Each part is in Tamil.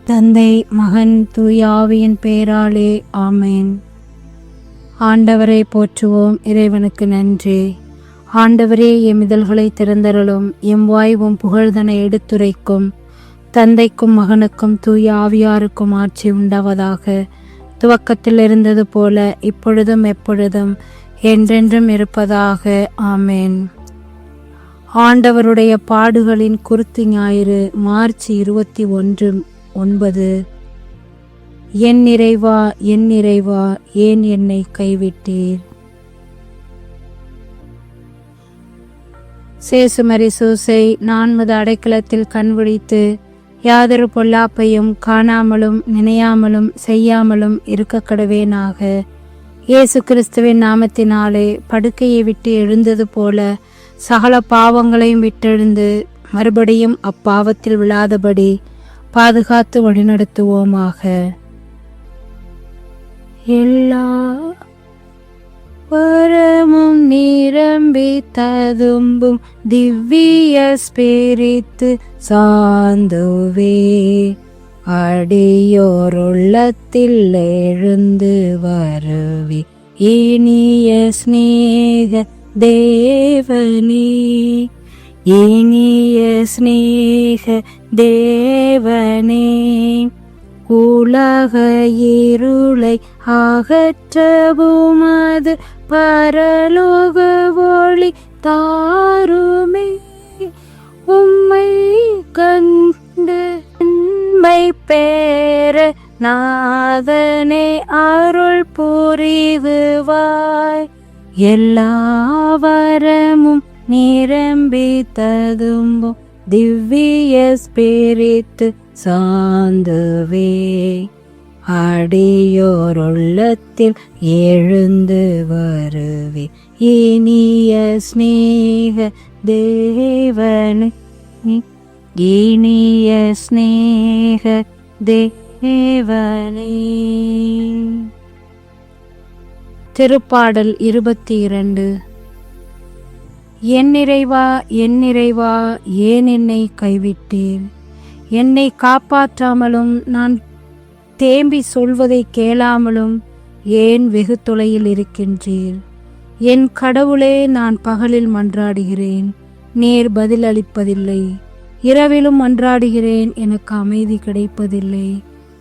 தந்தை, மகன், தூய ஆவியின் பெயராலே ஆமேன். ஆண்டவரை போற்றுவோம். இறைவனுக்கு நன்றி. ஆண்டவரே, எம் இதழ்களை திறந்தருளும். எம் வாய்வும் புகழ்தனை எடுத்துரைக்கும். தந்தைக்கும் மகனுக்கும் தூய ஆவியாருக்கும் ஆட்சி உண்டாவதாக. துவக்கத்தில் இருந்தது போல இப்பொழுதும் எப்பொழுதும் என்றென்றும் இருப்பதாக. ஆமேன். ஆண்டவருடைய பாடுகளின் குருத்து ஞாயிறு, மார்ச் 21:9. என் இறைவா, என் இறைவா, ஏன் என்னை கைவிட்டீர்? சேசுமரி சூசை 4 அடைக்கலத்தில் கண்விழித்து யாதொரு பொல்லாப்பையும் காணாமலும் நினையாமலும் செய்யாமலும் இருக்க கடவேனாக. இயேசு கிறிஸ்துவின் நாமத்தினாலே படுக்கையை விட்டு எழுந்தது போல சகல பாவங்களையும் விட்டெழுந்து மறுபடியும் அப்பாவத்தில் விழாதபடி பாதுகாத்து வழிநடத்துவோமாக. எல்லா வரமும் நிரம்பி ததும்பும் திவ்ய ஸ்பிரித்து சாந்துவே, அடியோருள்ளத்தில் எழுந்து வருவி இனிய ஸ்நேக தேவனே, இனிய ஸ்நேக தேவனே, உலக இருளை அகற்றவுமது பரலோக ஒளி தாருமே. உம்மை கண்டு உம்மை பேர நாதனே அருள் புரிதுவாய். எல்லா வரமும் நிரம்பி ததும்பும் திவ்ய ஸ்பிரித்து சாந்துவே, அடியோருள்ளத்தில் எழுந்து வருவே இனிய ஸ்நேக தேவனே, இனிய ஸ்நேக தேவனே. திருப்பாடல் 22. என் இறைவா, என் இறைவா, ஏன் என்னை கைவிட்டீர்? என்னை காப்பாற்றாமலும் நான் தேம்பி சொல்வதை கேளாமலும் ஏன் வெகு தொலையில் இருக்கின்றீர்? என் கடவுளே, நான் பகலில் மன்றாடுகிறேன், நீர் பதில் அளிப்பதில்லை. இரவிலும் மன்றாடுகிறேன், எனக்கு அமைதி கிடைப்பதில்லை.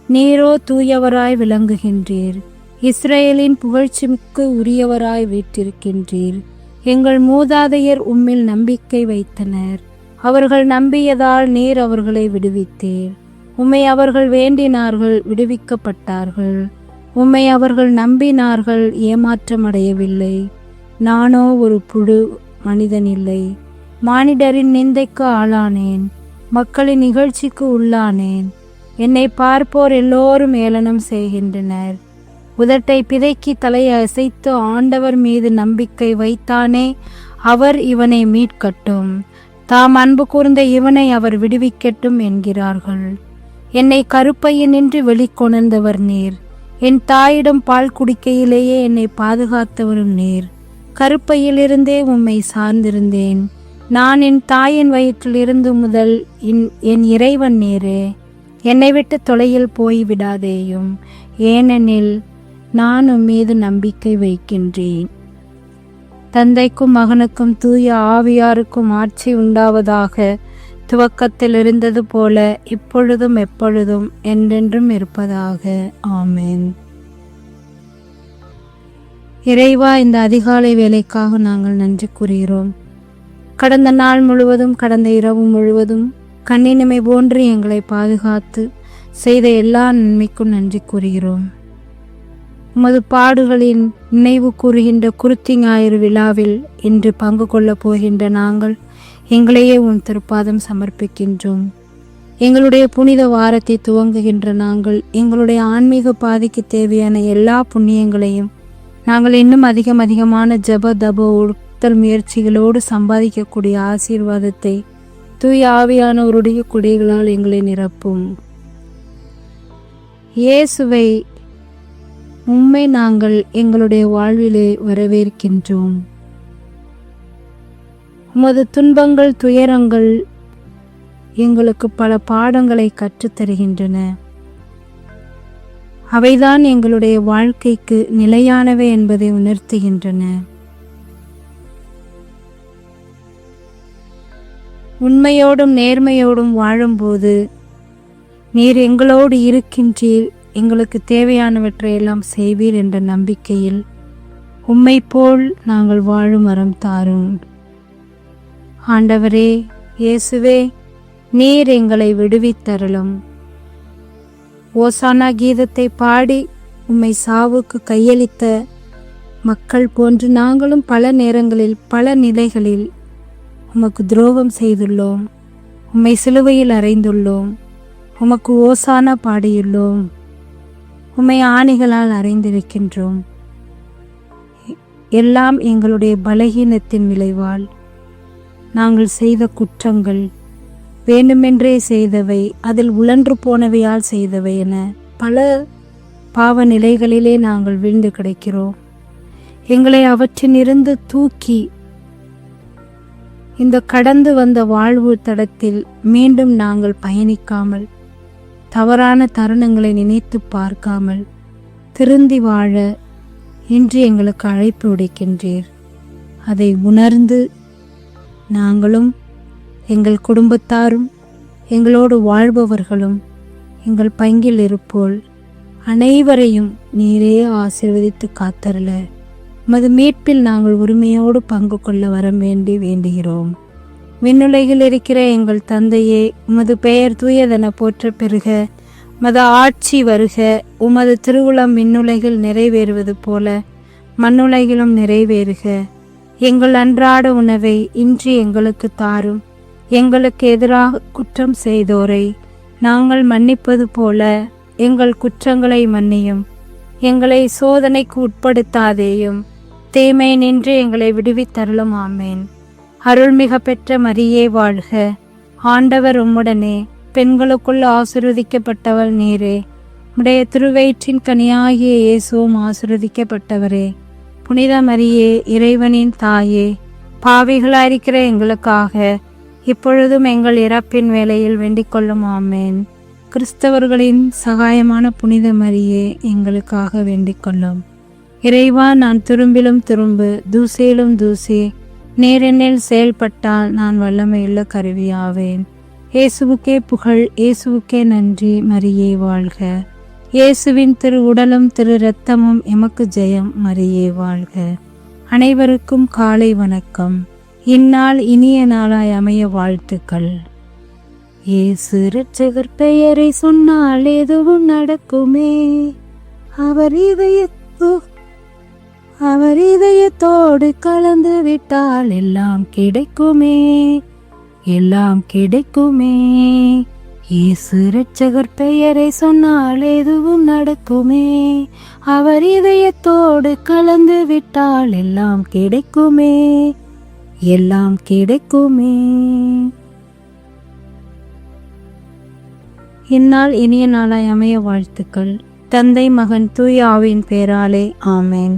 நீரோ தூயவராய் விளங்குகின்றீர், இஸ்ரேலின் புகழ்ச்சிக்கு உரியவராய் வீற்றிருக்கின்றீர். எங்கள் மூதாதையர் உம்மில் நம்பிக்கை வைத்தனர், அவர்கள் நம்பியதால் நீர் அவர்களை விடுவித்தீர். உம்மை அவர்கள் வேண்டினார்கள், விடுவிக்கப்பட்டார்கள். உம்மை அவர்கள் நம்பினார்கள், ஏமாற்றமடையவில்லை. நானோ ஒரு புழு மனிதன் இல்லை, மானிடரின் நிந்தைக்கு ஆளானேன், மக்களின் நிகழ்ச்சிக்கு உள்ளானேன். என்னை பார்ப்போர் எல்லோரும் ஏளனம் செய்கின்றனர். உதட்டை பிதைக்கி தலையை அசைத்து ஆண்டவர் மீது நம்பிக்கை வைத்தானே, அவர் இவனை மீட்கட்டும், தாம் அன்பு கூர்ந்த இவனை அவர் விடுவிக்கட்டும் என்கிறார்கள். என்னை கருப்பையினின்று வெளிக்கொணர்ந்தவர் நீர், என் தாயிடம் பால் குடிக்கையிலேயே என்னை பாதுகாத்தவரும் நீர். கருப்பையிலிருந்தே உம்மை சார்ந்திருந்தேன், நான் என் தாயின் வயிற்றிலிருந்து முதல் என் இறைவன் நீரே. என்னை விட்டு தொலையில் போய்விடாதேயும், ஏனெனில் நான் உம்மீது நம்பிக்கை வைக்கின்றேன். தந்தைக்கும் மகனுக்கும் தூய ஆவியாருக்கும் ஆட்சி உண்டாவதாக. துவக்கத்தில் இருந்தது போல இப்பொழுதும் எப்பொழுதும் என்றென்றும் இருப்பதாக. ஆமேன். இறைவா, இந்த அதிகாலை வேலைக்காக நாங்கள் நன்றி கூறுகிறோம். கடந்த நாள் முழுவதும், கடந்த இரவு முழுவதும் கண்ணினமை போன்று எங்களை பாதுகாத்து செய்த எல்லா நன்மைக்கும் நன்றி கூறுகிறோம். உமது பாடுகளின் நினைவு கூறுகின்ற குருத்தி ஞாயிறு விழாவில் இன்று பங்கு கொள்ளப் போகின்ற நாங்கள் எங்களையே உன் திருப்பாதம் சமர்ப்பிக்கின்றோம். எங்களுடைய புனித வாரத்தை துவங்குகின்ற நாங்கள் எங்களுடைய ஆன்மீக பாதைக்கு தேவையான எல்லா புண்ணியங்களையும் நாங்கள் இன்னும் அதிகமான ஜப தப ஒழுத்தல் முயற்சிகளோடு சம்பாதிக்கக்கூடிய ஆசீர்வாதத்தை தூய ஆவியானவருடைய குடிகளால் எங்களை நிரப்பும். இயேசுவை உம்மை நாங்கள் எங்களுடைய வாழ்விலே வரவேற்கின்றோம். உமது துன்பங்கள், துயரங்கள் எங்களுக்கு பல பாடங்களை கற்றுத்தருகின்றன. அவைதான் எங்களுடைய வாழ்க்கைக்கு நிலையானவை என்பதை உணர்த்துகின்றன. உண்மையோடும் நேர்மையோடும் வாழும்போது நீர் எங்களோடு இருக்கின்றீர், எங்களுக்கு தேவையானவற்றை எல்லாம் செய்வீர் என்ற நம்பிக்கையில் உம்மை போல் நாங்கள் வாழும் வரம் தாரும். ஆண்டவரே இயேசுவே, நீர் எங்களை விடுவித்தருளும். ஓசானா கீதத்தை பாடி உம்மை சாவுக்கு கையளித்த மக்கள் போன்று நாங்களும் பல நேரங்களில் பல நிலைகளில் உமக்கு துரோகம் செய்துள்ளோம். உம்மை சிலுவையில் அறைந்துள்ளோம். உமக்கு ஓசானா பாடியுள்ளோம். உம்மை ஆணிகளால் அறைந்திருக்கின்றோம். எல்லாம் எங்களுடைய பலகீனத்தின் விளைவால் நாங்கள் செய்த குற்றங்கள், வேண்டுமென்றே செய்தவை, அதில் உழன்று போனவையால் செய்தவை என பல பாவ நிலைகளிலே நாங்கள் வீழ்ந்து கிடக்கிறோம். எங்களை அவற்றினிருந்து தூக்கி இந்த கடந்து வந்த வாழ்வு தடத்தில் மீண்டும் நாங்கள் பயணிக்காமல், தவறான தருணங்களை நினைத்து பார்க்காமல் திருந்தி வாழ இன்று எங்களுக்கு அழைப்பு விடுக்கின்றீர். அதை உணர்ந்து நாங்களும் எங்கள் குடும்பத்தாரும் எங்களோடு வாழ்பவர்களும் எங்கள் பங்கில் இருப்போல் அனைவரையும் நீரே ஆசீர்வதித்து காத்தருள உமது மீட்பில் நாங்கள் உரிமையோடு பங்கு கொள்ள வர வேண்டுகிறோம். விண்ணுலகில் இருக்கிற எங்கள் தந்தையே, உமது பெயர் தூயதென போற்ற பெறுக. உமது ஆட்சி வருக. உமது திருவுளம் விண்ணுலகில் நிறைவேறுவது போல மண்ணுலகிலும் நிறைவேறுக. எங்கள் அன்றாட உணவை இன்று எங்களுக்கு தாரும். எங்களுக்கு எதிராக குற்றம் செய்தோரை நாங்கள் மன்னிப்பது போல எங்கள் குற்றங்களை மன்னியும். எங்களை சோதனைக்கு உட்படுத்தாதேயும், தீமை நின்று எங்களை விடுவித்தருளும். ஆமேன். அருள்மிக பெற்ற மரியே வாழ்க. ஆண்டவர் உம்முடனே, பெண்களுக்குள் ஆசீர்வதிக்கப்பட்டவள் நீரே. உடைய திருவயிற்றின் கனியாகிய இயேசுவும் ஆசீர்வதிக்கப்பட்டவரே. புனித மரியே, இறைவனின் தாயே, பாவிகளாயிருக்கிற எங்களுக்காக இப்பொழுதும் எங்கள் இறப்பின் வேளையில் வேண்டிக் கொள்ளும். ஆமேன். கிறிஸ்தவர்களின் சகாயமான புனித மரியே, எங்களுக்காக வேண்டிக் கொள்ளும். இறைவா, நான் துரும்பிலும் துரும்பு, தூசியிலும் தூசி, நேரெண்ணில் செயல்பட்டால் நான் வல்லமையுள்ள கருவியாவேன். இயேசுவுக்கே புகழ், இயேசுவுக்கே நன்றி. மரியே வாழ்க. இயேசுவின் திரு உடலும் திரு இரத்தமும் எமக்கு ஜெயம். மரியே வாழ்க. அனைவருக்கும் காலை வணக்கம். இந்நாள் இனிய நாளாய் அமைய வாழ்த்துக்கள். இயேசு இரட்சகர் பெயரை சொன்னால் எதுவும் நடக்குமே. அவர் இதயத்தோடு கலந்து விட்டால் எல்லாம் கிடைக்குமே, எல்லாம் கிடைக்குமே. இயேசு இரட்சகர் பெயரை சொன்னால் எதுவும் நடக்குமே. அவர் இதயத்தோடு கலந்து விட்டால் எல்லாம் கிடைக்குமே, எல்லாம் கிடைக்குமே. இந்நாள் இனிய நாளாய் அமைய வாழ்த்துக்கள். தந்தை, மகன், தூய ஆவியின் பேராலே. ஆமேன்.